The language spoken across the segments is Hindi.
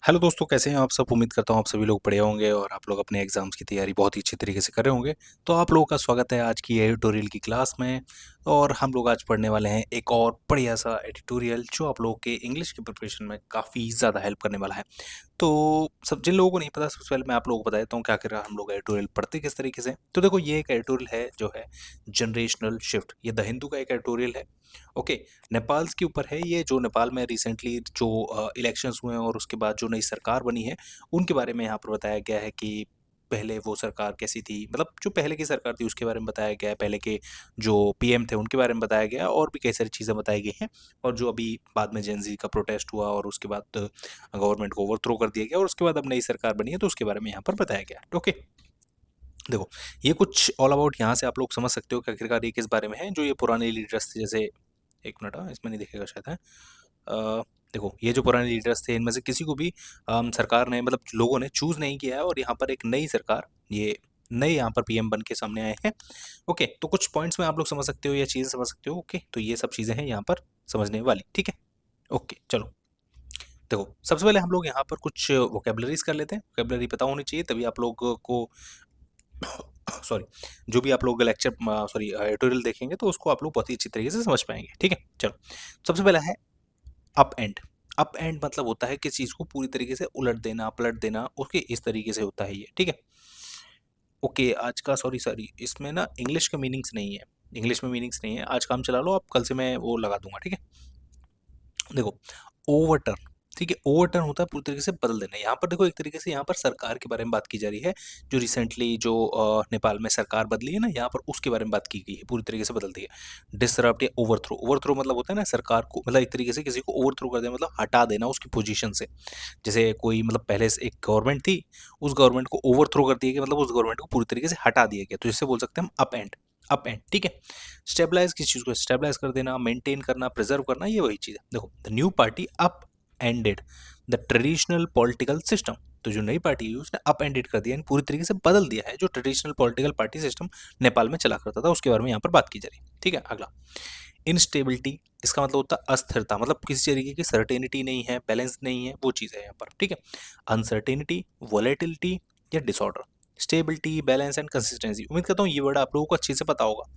हेलो दोस्तों, कैसे हैं आप सब। उम्मीद करता हूँ आप सभी लोग बढ़िया होंगे और आप लोग अपने एग्जाम्स की तैयारी बहुत ही अच्छी तरीके से कर रहे होंगे। तो आप लोगों का स्वागत है आज की एडिटोरियल की क्लास में। और हम लोग आज पढ़ने वाले हैं एक और बढ़िया सा एडिटोरियल जो आप लोगों के इंग्लिश के प्रिपरेशन में काफ़ी ज़्यादा हेल्प करने वाला है। तो सब जिन लोगों को नहीं पता, सबसे पहले मैं आप लोगों को बता देता हूँ कि आखिर हम लोग एडिटोरियल पढ़ते किस तरीके से। तो देखो, ये एक एडिटोरियल है जो है जनरेशनल शिफ्ट। ये द हिंदू का एक एडिटोरियल है। ओके। नेपाल के ऊपर है ये, जो नेपाल में रिसेंटली जो इलेक्शंस हुए हैं और उसके बाद जो नई सरकार बनी है उनके बारे में यहाँ पर बताया गया है कि पहले वो सरकार कैसी थी, मतलब जो पहले की सरकार थी उसके बारे में बताया गया है, पहले के जो पीएम थे उनके बारे में बताया गया है, और भी कई सारी चीज़ें बताई गई हैं। और जो अभी बाद में जेनजी का प्रोटेस्ट हुआ और उसके बाद गवर्नमेंट को ओवरथ्रो कर दिया गया और उसके बाद अब नई सरकार बनी है, तो उसके बारे में यहाँ पर बताया गया है। ओके। देखो, ये कुछ ऑल अबाउट यहाँ से आप लोग समझ सकते हो कि आखिरकार ये किस बारे में है। जो ये पुराने लीडर्स थे, जैसे एक मिनट, इसमें नहीं दिखेगा शायद है। देखो, ये जो पुराने लीडर्स थे इनमें से किसी को भी सरकार ने, मतलब लोगों ने चूज नहीं किया है, और यहाँ पर एक नई सरकार, ये नए यहाँ पर पीएम बन के सामने आए हैं। ओके, तो कुछ पॉइंट्स में आप लोग समझ सकते हो, या चीज़ें समझ सकते हो। ओके, तो ये सब चीज़ें हैं यहाँ पर समझने वाली, ठीक है। ओके, चलो। देखो, सबसे पहले हम लोग यहाँ पर कुछ वोकेबलरीज कर लेते हैं। वोकेबलरी पता होनी चाहिए, तभी आप लोग को सॉरी, जो भी आप लोग लेक्चर सॉरी ट्यूटोरियल देखेंगे तो उसको आप लोग बहुत ही अच्छी तरीके से समझ पाएंगे, ठीक है। चलो, सबसे पहला है अप एंड। अप एंड मतलब होता है किसी चीज को पूरी तरीके से उलट देना, पलट देना। ओके, इस तरीके से होता है ये, ठीक है। ओके, आज का सॉरी सॉरी इसमें ना इंग्लिश के मीनिंग्स नहीं है। इंग्लिश में मीनिंग्स नहीं है, आज काम चला लो आप, कल से मैं वो लगा दूंगा, ठीक है। देखो, ओवरटर्न, ठीक है। ओवरटर्न होता है पूरी तरीके से बदल देना। यहाँ पर देखो, एक तरीके से यहाँ पर सरकार के बारे में बात की जा रही है। जो रिसेंटली जो नेपाल में सरकार बदली है ना, यहाँ पर उसके बारे में बात की गई है, पूरी तरीके से बदल दी है। डिसरप्ट या ओवरथ्रो। ओवरथ्रो मतलब होता है ना सरकार को, मतलब एक तरीके से किसी को ओवरथ्रो कर देना, मतलब हटा देना उसकी पोजीशन से। जैसे कोई, मतलब पहले से एक गवर्नमेंट थी, उस गवर्नमेंट को ओवरथ्रो कर दिया गया, मतलब उस गवर्नमेंट को पूरी तरीके से हटा दिया गया, तो जिससे बोल सकते हैं हम अप एंड। अप एंड, ठीक है। स्टेबलाइज किसी चीज को स्टेबलाइज कर देना, मेंटेन करना, प्रिजर्व करना, ये वही चीज है। देखो, the new party up ended the traditional political system. तो जो नई पार्टी है उसने अप एंडेड कर दिया, यानी पूरी तरीके से बदल दिया है जो traditional political party system Nepal में चला करता था, उसके बारे में यहाँ पर बात की जा रही है, ठीक है। अगला, इनस्टेबिलिटी। इसका मतलब होता है अस्थिरता, मतलब किसी तरीके की सर्टेनिटी नहीं है, बैलेंस नहीं है, वो चीज़ है यहाँ पर, ठीक है। अनसर्टेनिटी, वॉलेटिलिटी या disorder. Stability, balance and consistency. उम्मीद करता हूँ ये वर्ड आप लोगों को अच्छे से पता होगा।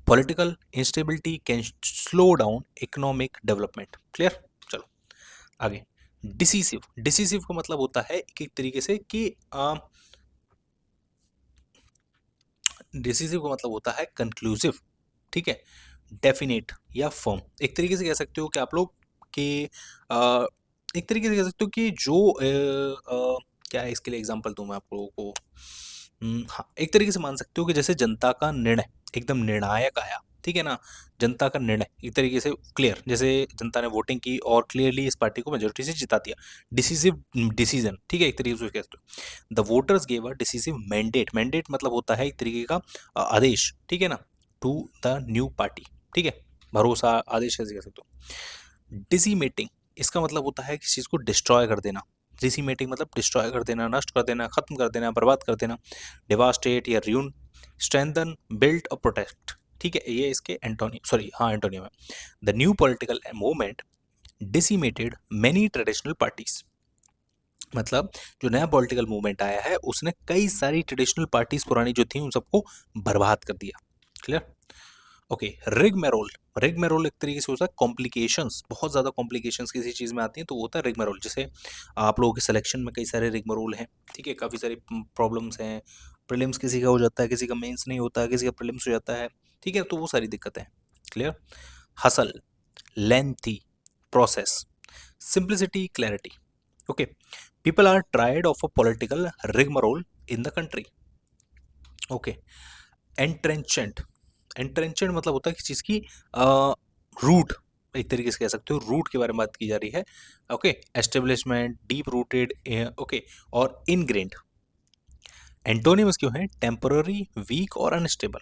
Political instability can slow down economic development. Clear. चलो आगे। डिसीसिव। डिसीसिव का मतलब होता है एक तरीके से कि डिसीसिव का मतलब होता है कंक्लूसिव, ठीक है। डेफिनेट या फर्म। एक तरीके से कह सकते हो कि आप लोग कि अ, एक तरीके से कह सकते हो कि जो क्या है, इसके लिए एग्जांपल दूं मैं आप लोगों को। हाँ, एक तरीके से मान सकते हो कि जैसे जनता का निर्णय एकदम निर्णायक आया, ठीक है ना। जनता का निर्णय एक तरीके से क्लियर, जैसे जनता ने वोटिंग की और क्लियरली इस पार्टी को मेजोरिटी से जिता दिया। डिसीसिव डिसीजन, ठीक है, एक तरीके से कह सकते हो। The voters gave a decisive mandate. Mandate मतलब होता है एक तरीके का आदेश, ठीक है ना, टू द न्यू पार्टी, ठीक है। भरोसा, आदेश ऐसे कह सकते हो। डिसीमेटिंग, इसका मतलब होता है किसी चीज को डिस्ट्रॉय कर देना। डिसीमेटिंग मतलब डिस्ट्रॉय कर देना, नष्ट कर देना, खत्म कर देना, बर्बाद कर देना। डिवास्टेट या र्यून। स्ट्रेंथन, बिल्ड और प्रोटेक्ट, ठीक है, ये इसके एंटोनियम, सॉरी हाँ एंटोनियम है। The new political movement decimated many traditional parties. मतलब जो नया पॉलिटिकल मूवमेंट आया है उसने कई सारी ट्रेडिशनल पार्टीज पुरानी जो थी उन सबको बर्बाद कर दिया। क्लियर। ओके, रिगमेरोल। रिगमेरोल एक तरीके से होता है कॉम्प्लिकेशंस, बहुत ज़्यादा कॉम्प्लिकेशंस किसी चीज़ में आती हैं तो वो होता है रिगमेरोल। जैसे आप लोगों के सिलेक्शन में कई सारे रिगमेरोल हैं, ठीक है, काफ़ी सारी प्रॉब्लम्स हैं। प्रीलिम्स किसी का हो जाता है, किसी का मेंस नहीं होता, किसी का प्रीलिम्स हो जाता है, ठीक है, तो वो सारी दिक्कतें हैं। Clear. Hassle, lengthy process, simplicity, clarity. Okay, people are tried of a political rigmarole in the country. Okay, entrenched. Entrenched मतलब होता है किसी चीज़ की रूट, एक तरीके से कह सकते हो रूट के बारे में बात की जा रही है। Okay, establishment, deep rooted, okay, और इनग्रेन्ड। एंटोनिमस क्यों है, टेम्पररी, वीक और अनस्टेबल।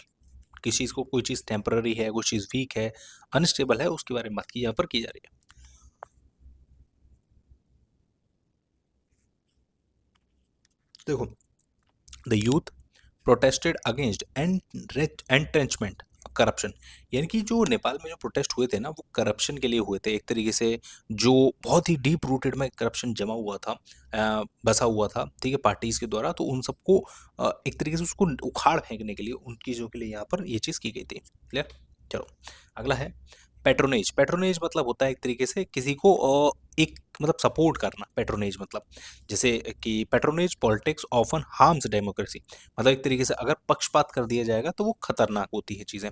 किसी चीज़ को, कोई चीज़ टेम्पररी है, कोई चीज़ वीक है, अनस्टेबल है, उसके बारे में बात की यहाँ पर की जा रही है। देखो, the youth protested against entrenchment corruption, यानी कि जो नेपाल में जो प्रोटेस्ट हुए थे ना वो करप्शन के लिए हुए थे एक तरीके से, जो बहुत ही डीप रूटेड में करप्शन जमा हुआ था, बसा हुआ था, ठीक है, पार्टीज के द्वारा। तो उन सबको एक तरीके से उसको उखाड़ फेंकने के लिए, उन चीज़ों के लिए यहाँ पर ये चीज़ की गई थी। क्लियर? चलो, अगला है पेट्रोनेज। पेट्रोनेज मतलब होता है एक तरीके से किसी को एक मतलब सपोर्ट करना। पेट्रोनेज मतलब जैसे कि patronage politics often harms democracy, मतलब एक तरीके से अगर पक्षपात कर दिया जाएगा तो वो खतरनाक होती है चीज़ें,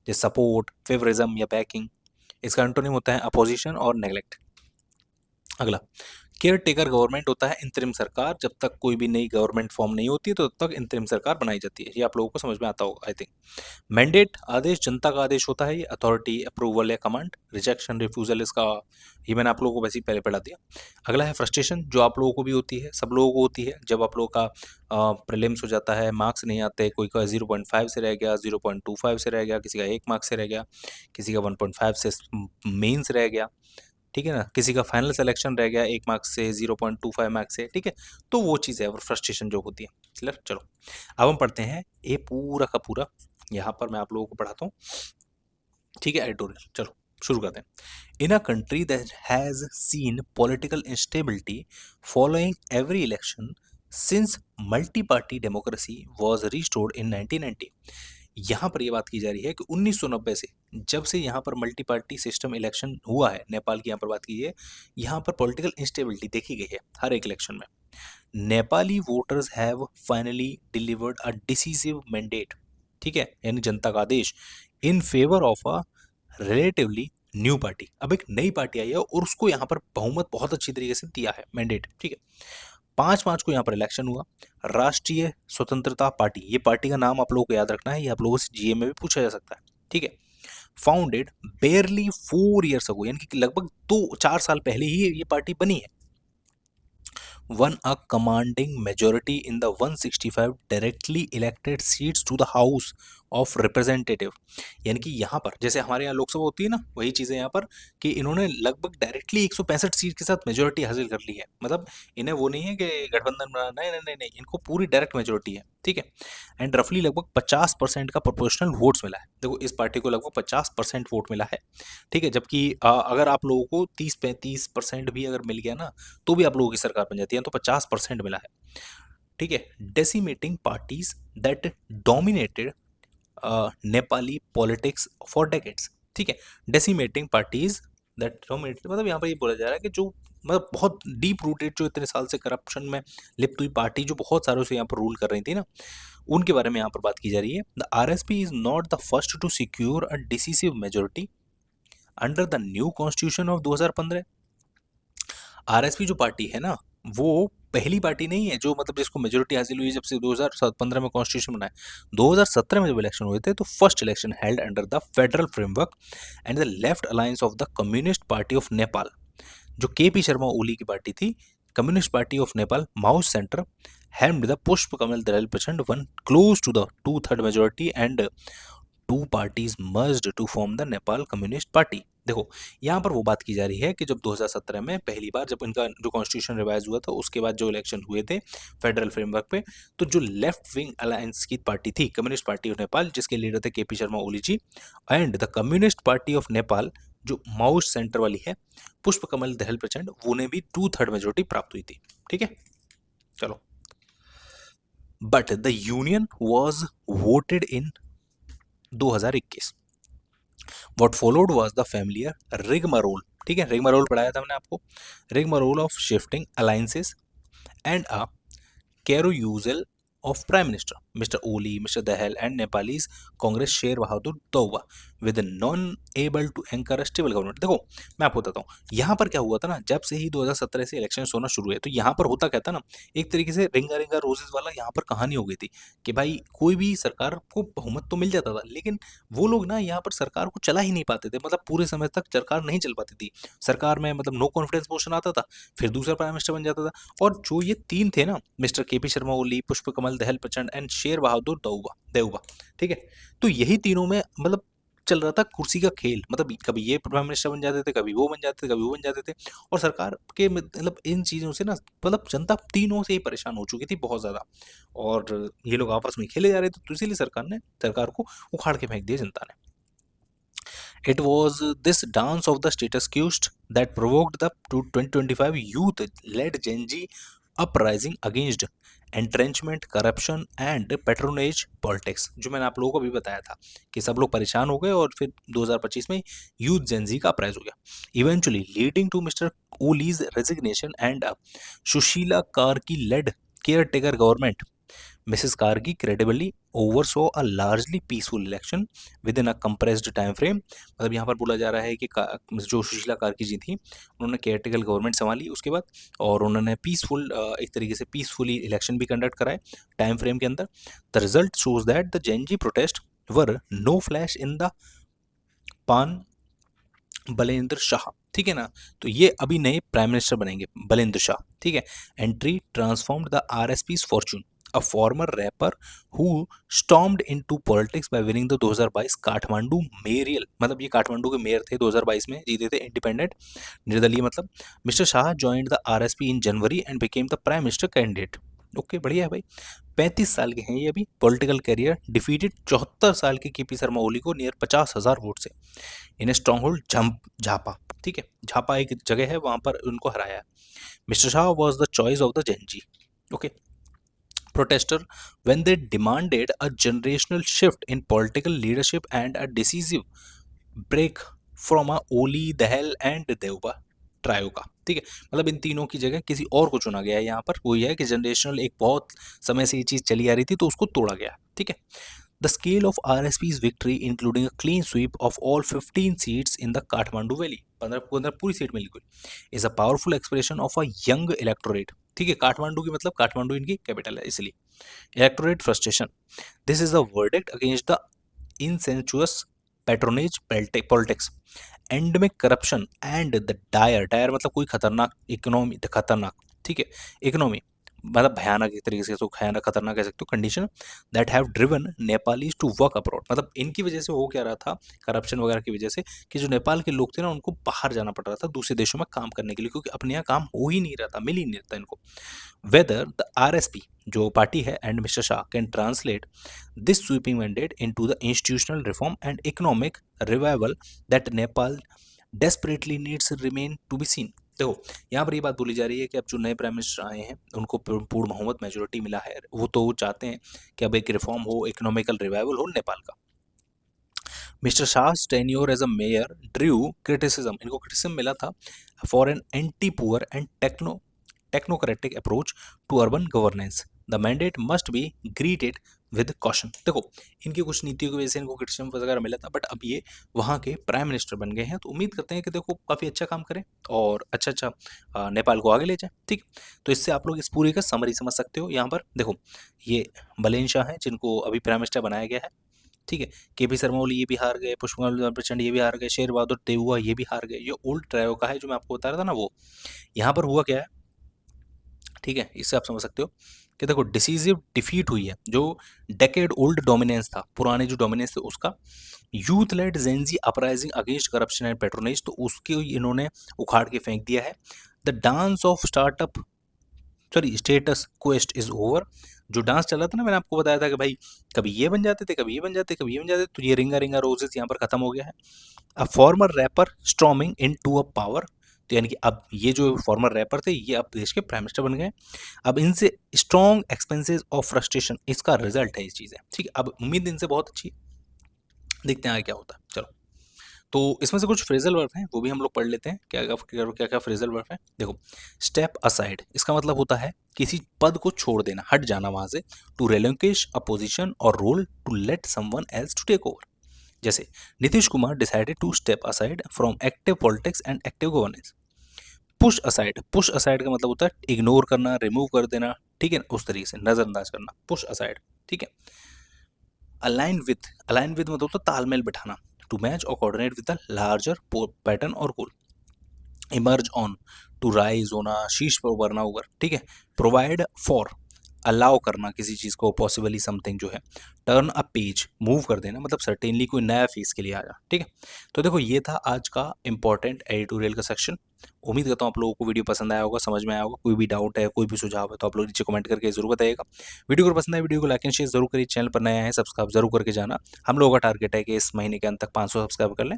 जैसे सपोर्ट, फेवरिज्म या बैकिंग। इसका एंटोनिम होता है अपोजिशन और नेग्लेक्ट। अगला, केयर टेकर गवर्नमेंट होता है इंतरिम सरकार। जब तक कोई भी नई गवर्नमेंट फॉर्म नहीं होती तो तब तक इंतरिम सरकार बनाई जाती है। ये आप लोगों को समझ में आता होगा आई थिंक। मैंडेट, आदेश, जनता का आदेश होता है ये। अथॉरिटी, अप्रूवल या कमांड। रिजेक्शन, रिफ्यूजल, इसका ये मैंने आप लोगों को वैसे ही पहले पढ़ा दिया। अगला है फ्रस्ट्रेशन, जो आप लोगों को भी होती है, सब लोगों को होती है, जब आप लोगों का प्रीलिम्स हो जाता है, मार्क्स नहीं आते, कोई का 0.5 से रह गया, 0.25 से रह गया, किसी का 1 मार्क से रह गया, किसी का 1.5 से मेंस रह गया, ठीक है ना, किसी का फाइनल सिलेक्शन रह गया 1 मार्क्स से, 0.25 मार्क्स से, ठीक है। तो वो चीज़ है, वो फ्रस्ट्रेशन जो होती है। क्लियर? चलो, अब हम पढ़ते हैं ये पूरा का पूरा, यहाँ पर मैं आप लोगों को पढ़ाता हूँ, ठीक है, एडिटोरियल। चलो शुरू करते हैं। In a country that has seen political instability following every election since multi party democracy was restored in 1990। यहाँ पर ये बात की जा रही है कि 1990 से, जब से यहाँ पर मल्टी पार्टी सिस्टम इलेक्शन हुआ है, नेपाल की यहाँ पर बात की है, यहाँ पर पॉलिटिकल इंस्टेबिलिटी देखी गई है हर एक इलेक्शन में। Nepali voters have finally delivered a decisive mandate, ठीक है, यानी जनता का आदेश, in favour of a relatively new party. अब एक नई पार्टी आई है और उसको यहाँ पर बहुमत बहुत अच्छी तरीके से दिया है, मैंडेट, ठीक है। 5 मार्च को यहाँ पर इलेक्शन हुआ। राष्ट्रीय स्वतंत्रता पार्टी, ये पार्टी का नाम आप लोगों को याद रखना है, ये आप लोगों से जीए में भी पूछा जा सकता है, ठीक है। फाउंडेड बेयरली 4 ईयर्स अगो, यानी कि लगभग 2-4 साल पहले ही ये पार्टी बनी है। Won a commanding majority in the 165 directly elected seats to the House of Representative। यानी कि यहाँ पर जैसे हमारे यहाँ लोकसभा होती है ना, वही चीज़ें यहाँ पर कि इन्होंने लगभग डायरेक्टली 165 सीट के साथ मेजोरिटी हासिल कर ली है। मतलब इन्हें वो नहीं है कि गठबंधन बना, नहीं नहीं नहीं नहीं, इनको पूरी डायरेक्ट मेजोरिटी है, ठीक है। एंड रफली लगभग 50% का प्रोपोर्शनल वोट्स मिला है। देखो इस पार्टी को लगभग 50% वोट मिला है, ठीक है। जबकि अगर आप लोगों को 30-35% भी अगर मिल गया ना, तो भी आप लोगों की सरकार बन जाती है। तो 50% मिला है, ठीक है। Decimating parties that dominated Nepali politics for decades, ठीक है। डेसिमेटिंग पार्टीज दैट डोमिनेटेड, मतलब यहाँ पर ये बोला जा रहा है कि जो मतलब बहुत डीप रूटेड, जो इतने साल से करप्शन में लिप्त हुई पार्टी, जो बहुत सालों से यहाँ पर रूल कर रही थी ना, उनके बारे में यहाँ पर बात की जा रही है। The RSP is not the first to secure a decisive majority under the new constitution of 2015। RSP जो पार्टी है ना, वो पहली पार्टी नहीं है जो मतलब जिसको मेजोरिटी हासिल हुई जब से 2015 में कॉन्स्टिट्यूशन बना है। 2017 में जब इलेक्शन हुए थे तो first election held under the federal framework and the left alliance of the communist party of Nepal, जो के पी शर्मा ओली की पार्टी थी। Communist party of Nepal Maoist centre held the Pushpa Kamal Dahal Prachanda won close to the 2/3 majority and two parties merged to form the Nepal communist party. देखो यहाँ पर वो बात की जा रही है कि जब 2017 में पहली बार जब इनका जो कॉन्स्टिट्यूशन रिवाइज हुआ था, उसके बाद जो इलेक्शन हुए थे फेडरल फ्रेमवर्क पे, तो जो लेफ्ट विंग अलायंस की पार्टी थी कम्युनिस्ट पार्टी ऑफ नेपाल, जिसके लीडर थे K P Sharma Oli ji, and the communist party of Nepal जो माउस सेंटर वाली है, पुष्प कमल दहल प्रचंड, उन्हें भी 2/3 मेजोरिटी प्राप्त हुई थी, ठीक है। चलो, but the union was voted in 2021। What followed was the familiar rigmarole, ठीक है, रिगमारोल पढ़ाया था मैंने आपको। Rigmarole of shifting alliances and a carousel of Prime Minister, Mr. Oli, Mr. Dahal and Nepalese Congress Sher Bahadur Deuba with non able to anchor stable government. देखो मैं आपको बताता हूँ यहाँ पर क्या हुआ था ना, जब से ही 2017 से इलेक्शन होना शुरू हुए, तो यहाँ पर होता क्या था ना, एक तरीके से रिंगा रिंगा रोजेस वाला यहाँ पर कहानी हो गई थी कि भाई कोई भी सरकार को बहुमत तो मिल जाता था, लेकिन वो लोग ना यहाँ पर सरकार को चला ही नहीं पाते थे। मतलब पूरे समय तक सरकार नहीं चल पाती थी। सरकार में मतलब नो कॉन्फिडेंस मोशन आता था, फिर दूसरा प्राइम मिनिस्टर बन जाता था। और जो ये तीन थे ना, मिस्टर के पी शर्मा ओली, पुष्प कमल दहल प्रचंड एंड शेर बहादुर देउबा, ठीक है, तो यही तीनों में मतलब चल रहा था कुर्सी का खेल। मतलब कभी ये प्राइम मिनिस्टर बन जाते थे, कभी वो बन जाते थे, कभी वो बन जाते थे। और सरकार के मतलब इन चीज़ों से ना मतलब जनता तीनों से ही परेशान हो चुकी थी बहुत ज़्यादा, और ये लोग आपस में खेले जा रहे थे, तो इसीलिए सरकार को उखाड़ के फेंक दिया जनता ने। It was this dance of the status quo that provoked the 2025 youth-led Gen Z uprising against entrenchment, corruption and patronage politics, जो मैंने आप लोगों को भी बताया था कि सब लोग परेशान हो गए और फिर 2025 में यूथ जेन जी का अपराइज हो गया, eventually leading to mister Oli's resignation and Sushila Karki led caretaker government. Mrs. Kargi credibly oversaw a largely peaceful election within a compressed time frame. मतलब यहाँ पर बोला जा रहा है कि जो सुशीला कार्की जी थी उन्होंने केयरटेकर गवर्नमेंट संभाली उसके बाद और उन्होंने पीसफुल एक तरीके से पीसफुली इलेक्शन भी कंडक्ट कराए टाइम फ्रेम के अंदर. The result shows that the Gen Z protest were no flash in the pan Balendra Shah. ठीक है ना, तो ये अभी नए प्राइम मिनिस्टर बनेंगे बलेंद्र शाह. ठीक है. Entry transformed the RSP's fortune, a former rapper who stormed into politics by winning the 2022 Kathmandu मेयरियल, मतलब ये काठमांडू के मेयर थे 2022 में, जीते थे इंडिपेंडेंट निर्दलीय मतलब. Mister Shah joined the RSP in January and became the prime minister candidate. Okay, बढ़िया है भाई. 35 साल के हैं ये अभी. पॉलिटिकल करियर डिफीटेड 74 साल के केपी शर्मा ओली को नियर 50,000 वोट से इन स्ट्रॉन्ग होल्ड झापा. ठीक है, झापा एक जगह है, वहां पर उनको हराया. Mister Shah was the choice of the Gen Z. Okay. Protester when they demanded a generational shift in political leadership and a decisive break from a Oli, Dahal and Deuba trio का. ठीक है, मतलब इन तीनों की जगह किसी और को चुना गया है यहाँ पर. वो ये है कि जनरेशनल एक बहुत समय से ये चीज़ चली आ रही थी तो उसको तोड़ा गया. ठीक है. The scale of RSP's victory, including a clean sweep of all 15 seats in the Kathmandu Valley, 15 पूरी सीट मिली कोई, is a powerful expression of a young electorate. ठीक है, काठमांडू की मतलब काठमांडू इनकी कैपिटल है इसलिए. Electorate frustration. This is a verdict against the incestuous patronage politics, endemic corruption and the dire मतलब कोई खतरनाक इकोनॉमी, खतरनाक. ठीक है, इकोनॉमी मतलब भयानक एक तरीके से तो भयानक खतरनाक कह सकते हो condition that have driven Nepalese to work abroad. मतलब इनकी वजह से हो क्या रहा था, करप्शन वगैरह की वजह से, कि जो नेपाल के लोग थे ना उनको बाहर जाना पड़ रहा था दूसरे देशों में काम करने के लिए, क्योंकि अपने यहाँ काम हो ही नहीं रहा था, मिल ही नहीं रहता इनको. वेदर द आरएसपी जो पार्टी है and mister Shah can translate this sweeping mandate into the institutional reform and economic revival that Nepal desperately needs remain to be seen. देखो, यहाँ पर ये बात बोली जा रही है कि अब जो नए प्राइम मिनिस्टर आए हैं उनको पूर्ण बहुमत मेजोरिटी मिला है, वो तो चाहते हैं कि अब एक रिफॉर्म हो, इकोनॉमिकल रिवाइवल हो नेपाल का. Mister Shah's tenure as a mayor drew criticism, इनको क्रिटिसिज्म मिला था for an anti-poor and technocratic approach to urban governance. The mandate must be greeted with caution. देखो, इनकी कुछ नीतियों की वजह से इनको क्रिटिसिज्म वगैरह मिला था, बट अब ये वहाँ के प्राइम मिनिस्टर बन गए हैं तो उम्मीद करते हैं कि देखो काफ़ी अच्छा काम करें और अच्छा नेपाल को आगे ले जाए. ठीक, तो इससे आप लोग इस पूरी का समरी समझ सकते हो. यहाँ पर देखो, ये बलेन शाह हैं जिनको अभी प्राइम मिनिस्टर बनाया गया है. ठीक है, केपी शर्मा ओली ये भी हार गए, पुष्पकमल प्रचंड ये भी हार गए, शेर बहादुर देवुआ ये भी हार गए. ये ओल्ड ट्रायो का है जो मैं आपको बता रहा था ना, वो यहाँ पर हुआ क्या है. ठीक है, इससे आप समझ सकते हो कि देखो डिसीजिव डिफीट हुई है जो डेकेड ओल्ड डोमिनेंस था, पुराने जो डोमिनेंस थे उसका. Youth led Gen Z uprising against corruption and patronage, तो उसके इन्होंने उखाड़ के फेंक दिया है. The dance of startup status quest is over. जो डांस चला था ना, मैंने आपको बताया था कि भाई कभी ये बन जाते थे, कभी ये बन जाते, कभी ये बन जाते, तो ये रिंगा रिंगा रोजेस यहाँ पर खत्म हो गया है. A former rapper storming in to a power, तो यानी कि अब ये जो फॉर्मर रैपर थे ये अब देश के प्राइम मिनिस्टर बन गए. अब इनसे स्ट्रॉन्ग एक्सपेंसेस ऑफ फ्रस्ट्रेशन, इसका रिजल्ट है ये चीज़ें. ठीक है, अब उम्मीद इनसे बहुत अच्छी है, देखते हैं आगे क्या होता है. चलो, तो इसमें से कुछ फ्रेजल वर्ब हैं वो भी हम लोग पढ़ लेते हैं. क्या फ्रेजल वर्ब है. देखो, स्टेप असाइड, इसका मतलब होता है किसी पद को छोड़ देना, हट जाना वहां से. टू रेलिंक्विश अ पोजीशन और role to let someone else to take over. जैसे Nitish Kumar decided to step aside from active politics and active governance. Push aside, push aside का मतलब होता है इग्नोर करना, रिमूव कर देना. ठीक है, उस तरीके से नजरअंदाज करना, पुश असाइड. ठीक है. अलाइन विद मतलब होता है तालमेल बिठाना. टू मैच और coordinate with the larger pattern और गोल. इमर्ज ऑन, टू राइज होना, शीर्ष पर उभरना ऊपर. ठीक है. प्रोवाइड फॉर, अलाउ करना किसी चीज़ को, पॉसिबली समथिंग जो है, टर्न अ पेज, मूव कर देना, मतलब सर्टेनली कोई नया फेज़ के लिए आ जा, ठीक है? तो देखो ये था आज का इम्पोर्टेंट एडिटोरियल का सेक्शन। उम्मीद करता हूँ आप लोगों को वीडियो पसंद आया होगा, समझ में आया होगा। कोई भी डाउट है, कोई भी सुझाव है तो आप लोग नीचे कमेंट करके ज़रूर बताइएगा। वीडियो को पसंद आए वीडियो को लाइक एंड शेयर ज़रूर करिए। चैनल पर नया है सब्सक्राइब ज़रूर करके जाना। हम लोगों का टारगेट है कि इस महीने के अंत तक 500 सब्सक्राइब कर लें।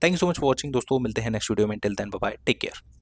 Thank you so much for watching दोस्तों, मिलते हैं नेक्स्ट वीडियो में। Till then bye bye, take care.